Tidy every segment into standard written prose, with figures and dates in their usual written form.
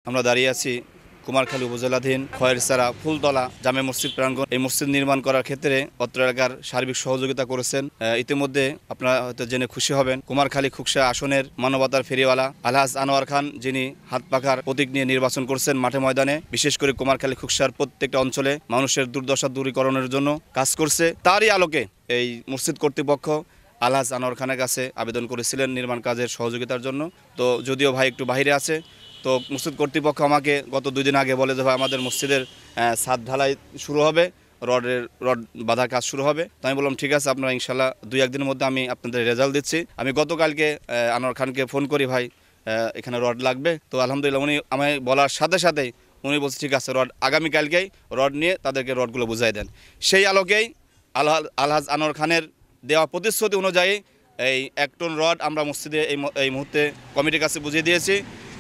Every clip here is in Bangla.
আমরা দাঁড়িয়ে আছি কুমারখালী উপজেলাধীন খয়েরছড়া ফুলতলা জামে মসজিদ প্রাঙ্গণ। এই মসজিদ নির্মাণ করার ক্ষেত্রে অত্র এলাকার সার্বিক সহযোগিতা করেছেন। ইতিমধ্যে আপনারা হয়তো জেনে খুশি হবেন, কুমারখালী খুকসা আসনের মানবতার ফেরিওয়ালা আলহাজ আনোয়ার খান, যিনি হাত পাখার প্রতীক নিয়ে নির্বাচন করছেন মাঠে ময়দানে, বিশেষ করে কুমারখালী খুকসার প্রত্যেকটা অঞ্চলে মানুষের দুর্দশা দূরীকরণের জন্য কাজ করছে। তারই আলোকে এই মসজিদ কর্তৃপক্ষ আলহাজ আনোয়ার খানের কাছে আবেদন করেছিলেন নির্মাণ কাজের সহযোগিতার জন্য। তো যদিও ভাই একটু বাইরে আছে, তো মসজিদ কর্তৃপক্ষ আমাকে গত 2 দিন আগে বলে যে ভাই আমাদের মসজিদের ছাদ ঢালাই শুরু হবে, রড বাঁধার কাজ শুরু হবে। তো আমি বললাম ঠিক আছে, আপনারা ইনশাল্লাহ 2-1 দিনের মধ্যে আমি আপনাদের রেজাল্ট দিচ্ছি। আমি গতকালকে আনোয়ার খানকে ফোন করি, ভাই এখানে রড লাগবে। তো আলহামদুলিল্লাহ উনি আমায় বলার সাথে সাথেই উনি বলছে ঠিক আছে, আগামীকালকেই রড নিয়ে তাদেরকে রডগুলো বুঝাই দেন। সেই আলোকেই আলহাজ আনোয়ার খানের দেওয়া প্রতিশ্রুতি অনুযায়ী এই 1 টন রড আমরা মসজিদে এই মুহূর্তে কমিটির কাছে বুঝিয়ে দিয়েছি।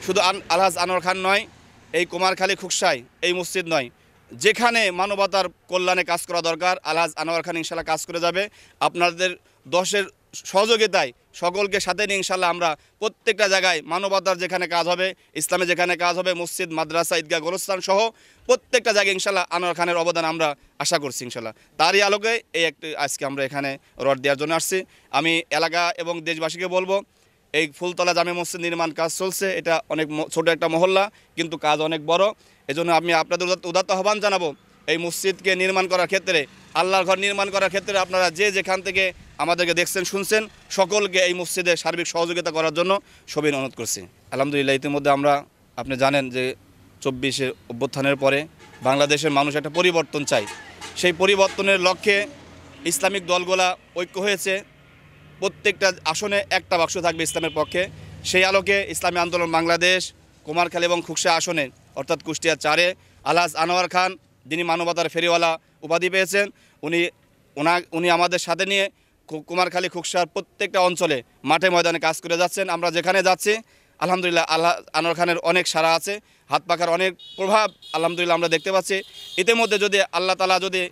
শুধু আলহাজ আনোয়ার খান নয়, এই কুমারখালী খুকসায় এই মসজিদ নয়, যেখানে মানবতার কল্যাণে কাজ করা দরকার আলহাজ আনোয়ার খান ইনশাল্লাহ কাজ করে যাবে। আপনাদের 10-এর সহযোগিতায় সকলকে সাথে নিয়ে ইনশাল্লাহ আমরা প্রত্যেকটা জায়গায় মানবতার যেখানে কাজ হবে, ইসলামে যেখানে কাজ হবে, মসজিদ, মাদ্রাসা, ঈদগাহ, গোরস্থান সহ প্রত্যেকটা জায়গায় ইনশাল্লাহ আনোয়ার খানের অবদান আমরা আশা করছি ইনশাল্লাহ। তারই আলোকে আজকে আমরা এখানে রড দেওয়ার জন্য আসছি। আমি এলাকা এবং দেশবাসীকে বলবো, এই ফুলতলা জামে মসজিদ নির্মাণ কাজ চলছে। এটা অনেক ছোট একটা মহল্লা, কিন্তু কাজ অনেক বড়। এজন্য আমি আপনাদের উদাত্ত আহ্বান জানাবো, এই মসজিদকে নির্মাণ করার ক্ষেত্রে, আল্লাহর ঘর নির্মাণ করার ক্ষেত্রে আপনারা যেখান থেকে আমাদেরকে দেখছেন শুনছেন, সকলকে এই মসজিদে সার্বিক সহযোগিতা করার জন্য সবিনয় অনুরোধ করছি। আলহামদুলিল্লাহ, ইতিমধ্যে আপনি জানেন যে 24শে অভ্যুত্থানের পরে বাংলাদেশের মানুষ একটা পরিবর্তন চায়। সেই পরিবর্তনের লক্ষ্যে ইসলামিক দলগুলা ঐক্য হয়েছে। প্রত্যেকটা আসনে একটা বাক্স থাকবে ইসলামের পক্ষে। সেই আলোকে ইসলামী আন্দোলন বাংলাদেশ কুমারখালী এবং খুকসা আসনে অর্থাৎ কুষ্টিয়া 4-এ আলহাজ আনোয়ার খান, যিনি মানবতার ফেরিওয়ালা উপাধি পেয়েছেন, উনি আমাদের সাথে নিয়ে কুমারখালী খুকসার প্রত্যেকটা অঞ্চলে মাঠে ময়দানে কাজ করে যাচ্ছেন। আমরা যেখানে যাচ্ছি আলহামদুলিল্লাহ আনোয়ার খানের অনেক সাড়া আছে, হাত পাখার অনেক প্রভাব আলহামদুলিল্লাহ আমরা দেখতে পাচ্ছি। ইতিমধ্যে যদি আল্লাহ তাআলা যদি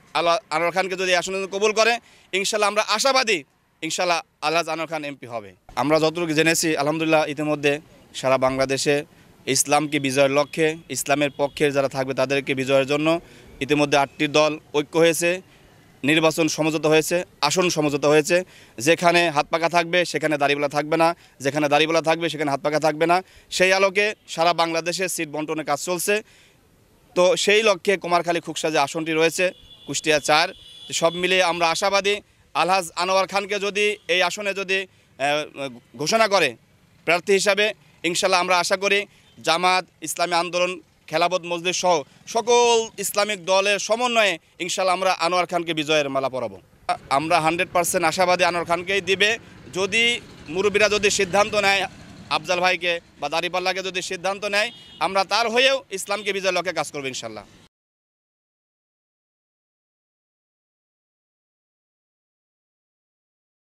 আনোয়ার খানকে যদি আসনে কবুল করে, ইনশাল্লাহ আমরা আশাবাদী ইনশাল্লাহ আলহাজ আনোয়ার খান এমপি হবে। আমরা যতটুকু জেনেছি আলহামদুলিল্লাহ ইতিমধ্যে সারা বাংলাদেশে ইসলামকে বিজয়ের লক্ষ্যে, ইসলামের পক্ষে যারা থাকবে তাদেরকে বিজয়ের জন্য ইতিমধ্যে 8টি দল ঐক্য হয়েছে, নির্বাচন সমঝোতা হয়েছে, আসন সমঝোতা হয়েছে। যেখানে হাত পাকা থাকবে সেখানে দাড়িওয়ালা থাকবে না, যেখানে দাড়িওয়ালা থাকবে সেখানে হাত পাকা থাকবে না। সেই আলোকে সারা বাংলাদেশে সিট বন্টনের কাজ চলছে। তো সেই লক্ষ্যে কুমারখালী খুকসা যে আসনটি রয়েছে কুষ্টিয়া 4, সব মিলিয়ে আমরা আশাবাদী আলহাজ আনোয়ার খানকে যদি এই আসনে যদি ঘোষণা করে প্রার্থী হিসাবে, ইনশাল্লাহ আমরা আশা করি জামাত, ইসলামী আন্দোলন, খেলাফত মজলিস সহ সকল ইসলামিক দলের সমন্বয়ে ইনশাল্লাহ আমরা আনোয়ার খানকে বিজয়ের মালা পরাবো। আমরা 100% আশাবাদী আনোয়ার খানকেই দিবে। যদি মুরব্বীরা যদি সিদ্ধান্ত নেয়, আফজাল ভাইকে বা দাড়িপাল্লাকে যদি সিদ্ধান্ত নেয়, আমরা তার হয়েও ইসলামকে বিজয়ের লক্ষ্যে কাজ করবো ইনশাল্লাহ।